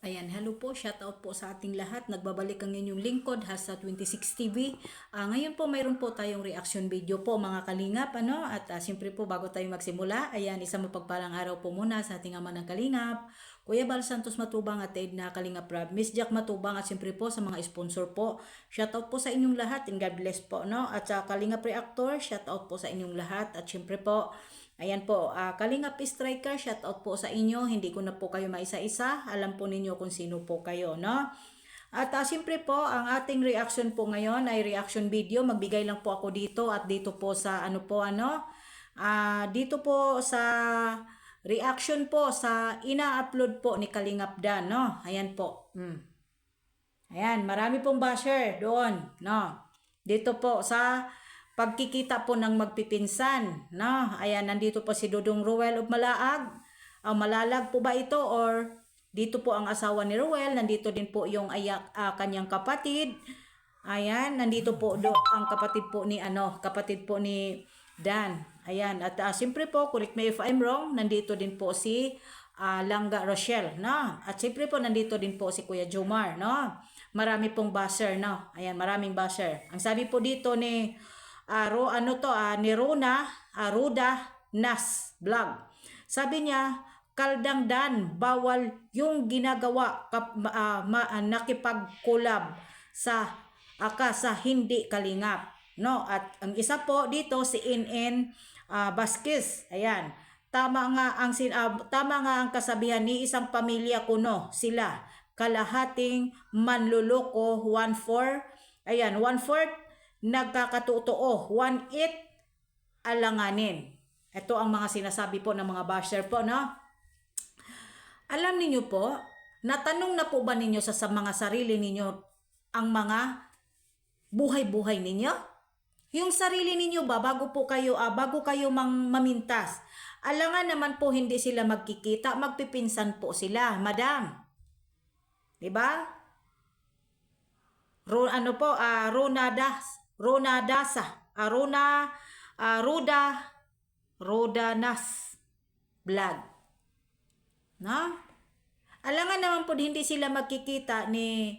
Ayan, hello po, shout out po sa ating lahat. Nagbabalik ang inyong lingkod, Hasa 26 TV. Ngayon po mayroon po tayong reaction video po mga kalingap, ano? At siyempre po bago tayo magsimula, ayan, isang mapagpalang araw po muna sa ating ama ng kalingap, Kuya Bal Santos Matubang at Edna Kalingap Rab, Miss Jack Matubang at siyempre po sa mga sponsor po. Shout out po sa inyong lahat and God bless po, no? At sa Kalingap Reactor, shout out po sa inyong lahat at siyempre po ayan po, Kalingap Striker, shout out po sa inyo. Hindi ko na po kayo maisa-isa. Alam po ninyo kung sino po kayo, no? At siyempre po, ang ating reaction po ngayon ay reaction video. Magbigay lang po ako dito at dito po sa dito po sa reaction po sa ina-upload po ni Kalingap Dan, no? Ayan po. Ayan, marami pong basher doon, no? Dito po sa pagkikita po ng magpipinsan, no? Ayan, nandito po si Dudong Ruel of Malaag. Malalag po ba ito or dito po ang asawa ni Ruel, nandito din po yung kanyang kapatid. Ayan, nandito po ang kapatid po ni Dan. Ayan, at siyempre po, correct me if I'm wrong, nandito din po si Langga Rochelle, no? At siyempre po nandito din po si Kuya Jomar, no? Marami pong basher, no? Ayan, maraming basher. Ang sabi po dito ni ni Ruda Nas Vlog. Sabi niya, Kaldang Dan, bawal yung ginagawa nakipag-collab sa hindi kalingap. No? At ang isa po dito si NN Vasquez. Ayan. Tama nga ang kasabihan ni isang pamilya kuno sila. Kalahating manluloko 1/4. Ayan, 1/4 nagkakatotoo, 1/8 alanganin. Ito ang mga sinasabi po ng mga basher po, no? Alam niyo po, natanong na po ba ninyo sa mga sarili ninyo ang mga buhay-buhay ninyo? Yung sarili ninyo ba, bago kayo mamintas, alangan naman po hindi sila magkikita, magpipinsan po sila, madam. Diba? Ruda Nas Vlog. No? Alangan naman po hindi sila magkikita ni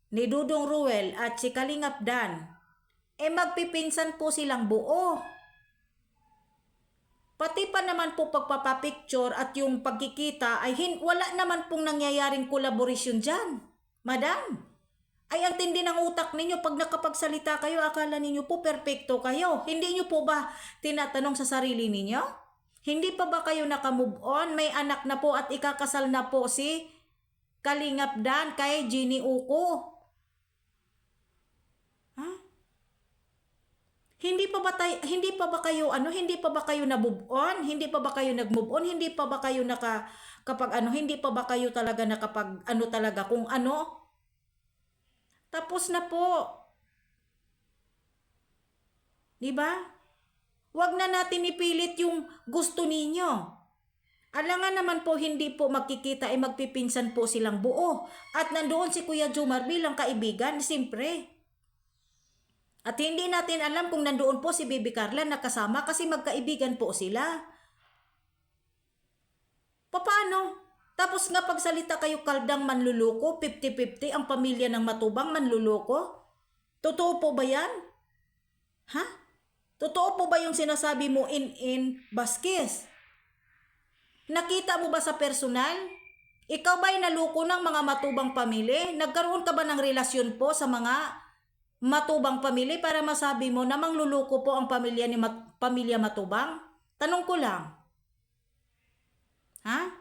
Dudong Ruel at si Kalingap Dan. Magpipinsan po silang buo. Pati pa naman po pagpapapicture at yung pagkikita ay wala naman pong nangyayaring collaboration dyan. Madam, ay ang tindi ng utak ninyo pag nakapagsalita kayo, akala ninyo po perfecto kayo. Hindi nyo po ba tinatanong sa sarili ninyo? Hindi pa ba kayo nakamove on? May anak na po at ikakasal na po si Kalingap Dan kay Ginny Uko. Hindi pa ba kayo na-move on? Hindi pa ba kayo nag-move on? Hindi pa ba kayo hindi pa ba kayo talaga talaga kung ano? Tapos na po. 'Di ba? Huwag na natin ipilit yung gusto ninyo. Alangan naman po hindi po magkikita magpipinsan po silang buo. At nandoon si Kuya Jomar bilang kaibigan, siyempre. At hindi natin alam kung nandoon po si Bibi Carla nakasama kasi magkaibigan po sila. Paano? Tapos nga pagsalita kayo kaldang manluloko, 50-50 ang pamilya ng Matubang manluloko? Totoo po ba yan? Ha? Totoo po ba yung sinasabi mo in Vasquez? Nakita mo ba sa personal? Ikaw ba'y naluko ng mga Matubang pamilya? Nagkaroon ka ba ng relasyon po sa mga Matubang pamilya para masabi mo na mangluluko po ang pamilya Matubang? Tanong ko lang. Ha?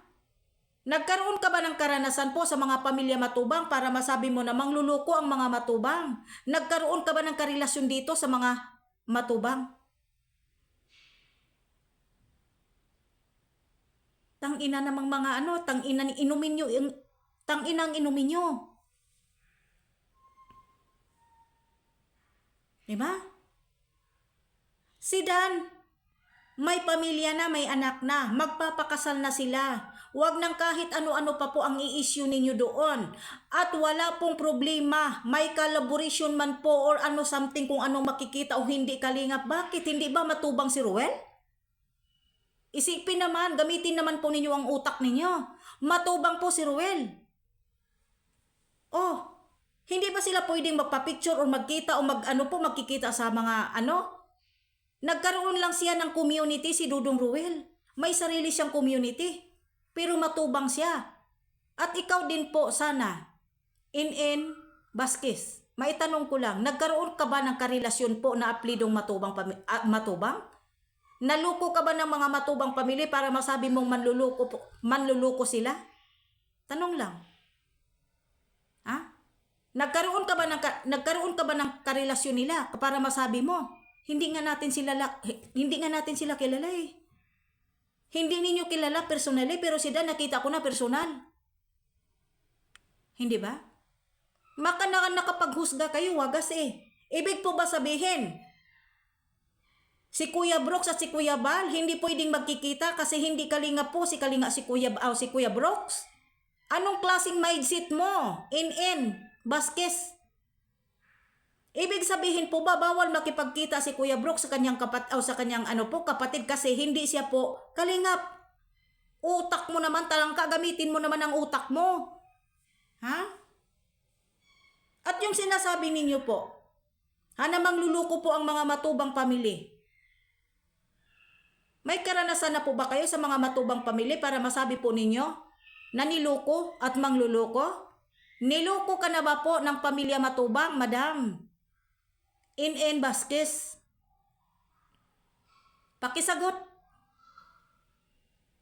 Nagkaroon ka ba ng karanasan po sa mga pamilya Matubang para masabi mo na mangluluko ang mga Matubang? Nagkaroon ka ba ng karelasyon dito sa mga Matubang? Tangina namang mga tanginang inumin nyo. Diba? Si Dan, may pamilya na, may anak na, magpapakasal na sila. Huwag nang kahit ano-ano pa po ang i-issue ninyo doon. At wala pong problema, may collaboration man po or something kung anong makikita o hindi kalingap. Bakit? Hindi ba Matubang si Ruel? Isipin naman, gamitin naman po ninyo ang utak ninyo. Matubang po si Ruel. Oh, hindi ba sila pwedeng magpa-picture o magkita o magkikita sa mga Nagkaroon lang siya ng community si Dudong Ruel. May sarili siyang community. Pero matubang siya. At ikaw din po sana, In Vasquez, maitanong ko lang, nagkaroon ka ba ng karelasyon po na aplidong matubang? Naluko ka ba ng mga matubang pamilya para masabi mong manluluko sila? Tanong lang. Ha? Nagkaroon ka ba ng karelasyon nila para masabi mo? Hindi nga natin sila kilala eh. Hindi ninyo kilala personally pero sila nakita ko na personal. Hindi ba? Maka nakapaghusga kayo, wagas eh. Ibig po ba sabihin, si Kuya Brooks at si Kuya Bal hindi pwedeng magkikita kasi hindi kalinga po si Kuya Brooks? Anong klaseng mindset mo? In Vasquez. Ibig sabihin po ba bawal makipagkita si Kuya Brooks sa kanyang kapatid kasi hindi siya po kalingap? Utak mo naman, talangka, gamitin mo naman ang utak mo. Ha? At yung sinasabi ninyo po, na mangluluko po ang mga matubang pamilya. May karanasan na po ba kayo sa mga matubang pamilya para masabi po ninyo na niloko at mangluluko? Niloko ka na ba po ng pamilya matubang, madam? In Vasquez. Pakisagot.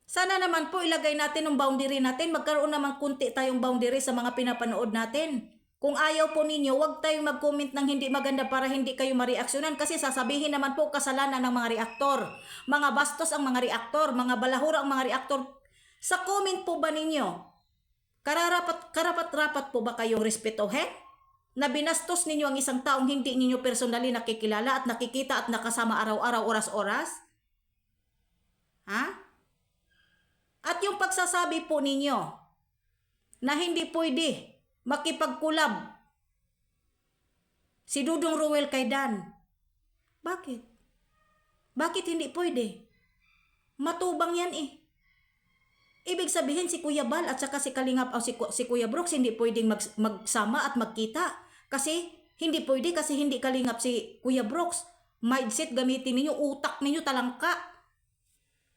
Sana naman po ilagay natin ang boundary natin. Magkaroon naman kunti tayong boundary sa mga pinapanood natin. Kung ayaw po ninyo, huwag tayong mag-comment ng hindi maganda para hindi kayo mareaksyonan kasi sasabihin naman po kasalanan ng mga reaktor. Mga bastos ang mga reaktor, mga balahura ang mga reaktor. Sa comment po ba ninyo, karapat-rapat po ba kayong respetohin? Na binastos ninyo ang isang taong hindi ninyo personally nakikilala at nakikita at nakasama araw-araw, oras-oras? Ha? At yung pagsasabi po ninyo na hindi pwede makipagkulab si Dudong Ruel kay Dan. Bakit? Bakit hindi pwede? Matubang yan eh. Ibig sabihin si Kuya Bal at saka si Kalingap o si Kuya Brooks hindi pwedeng magsama at magkita. Kasi hindi pwede kasi hindi kalingap si Kuya Brooks. Mindset gamitin ninyo, utak ninyo talangka.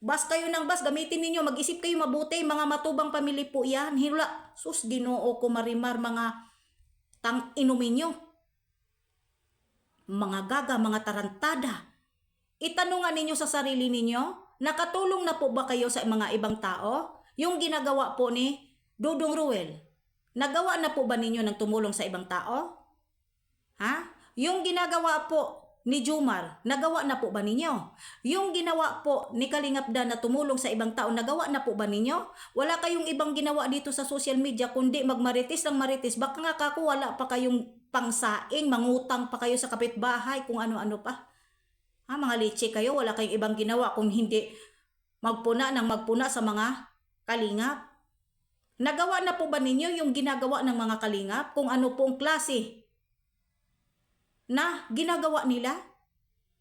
Bas kayo ng bas, gamitin ninyo, mag-isip kayo mabuti, mga matubang pamilya po yan. Hila, sus Ginoo ko marimar mga inumin nyo. Mga gaga, mga tarantada. Itanungan ninyo sa sarili ninyo, nakatulong na po ba kayo sa mga ibang tao? Yung ginagawa po ni Dudong Ruel, nagawa na po ba ninyo ng tumulong sa ibang tao? Ha? Yung ginagawa po ni Jumar, nagawa na po ba ninyo? Yung ginawa po ni Kalingap Dan na tumulong sa ibang tao, nagawa na po ba ninyo? Wala kayong ibang ginawa dito sa social media kundi magmarites lang marites. Baka nga kako wala pa kayong pangsaing, mangutang pa kayo sa kapitbahay, kung ano-ano pa. Ha, mga leche kayo, wala kayong ibang ginawa kung hindi magpuna sa mga kalingap. Nagawa na po ba ninyo yung ginagawa ng mga kalingap? Kung ano pong klase na ginagawa nila?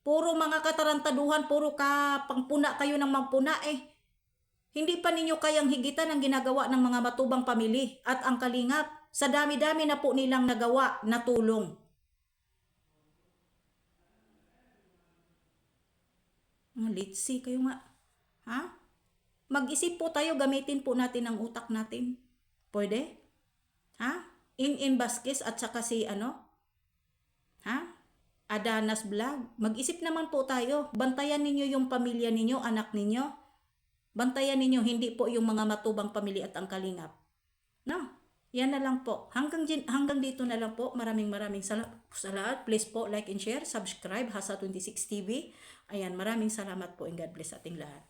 Puro mga katarantaduhan, puro pangpuna kayo ng magpuna eh. Hindi pa ninyo kayang higitan ang ginagawa ng mga matubang pamilya at ang kalingap. Sa dami-dami na po nilang nagawa na tulong. Let's see kayo nga. Ha? Mag-isip po tayo, gamitin po natin ang utak natin. Pwede? Ha? In Vasquez at saka si Ha? Adanas Vlog. Mag-isip naman po tayo. Bantayan ninyo yung pamilya ninyo, anak ninyo. Bantayan ninyo, hindi po yung mga matubang pamilya at ang kalingap. No? Yan na lang po. Hanggang dito na lang po. Maraming salamat. Please po like and share, subscribe, Hasa 26 TV. Ayan, maraming salamat po and God bless ating lahat.